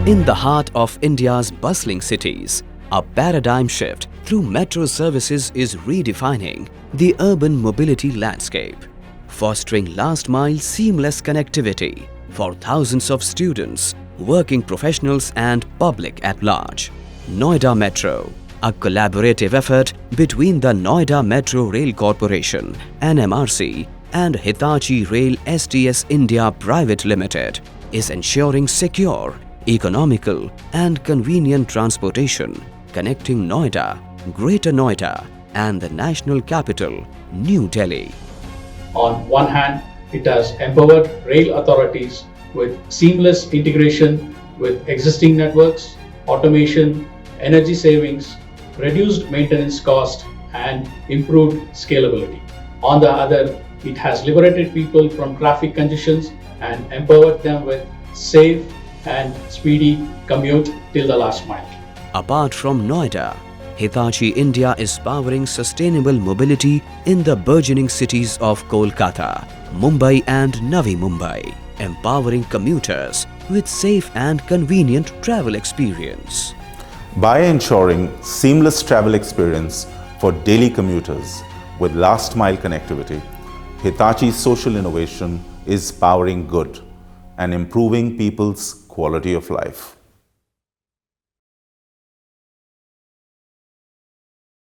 In the heart of India's bustling cities, a paradigm shift through metro services is redefining the urban mobility landscape, fostering last-mile seamless connectivity for thousands of students, working professionals and public at large. Noida Metro, a collaborative effort between the Noida Metro Rail Corporation (NMRC) and Hitachi Rail STS India Private Limited, is ensuring secure, economical and convenient transportation connecting Noida, Greater Noida and the national capital, New Delhi. On one hand, it has empowered rail authorities with seamless integration with existing networks, automation, energy savings, reduced maintenance cost and improved scalability. On the other, it has liberated people from traffic congestions and empowered them with safe and speedy commute till the last mile. Apart from Noida, Hitachi India is powering sustainable mobility in the burgeoning cities of Kolkata, Mumbai and Navi Mumbai, empowering commuters with safe and convenient travel experience. By ensuring seamless travel experience for daily commuters with last-mile connectivity, Hitachi's social innovation is powering good and improving people's quality of life.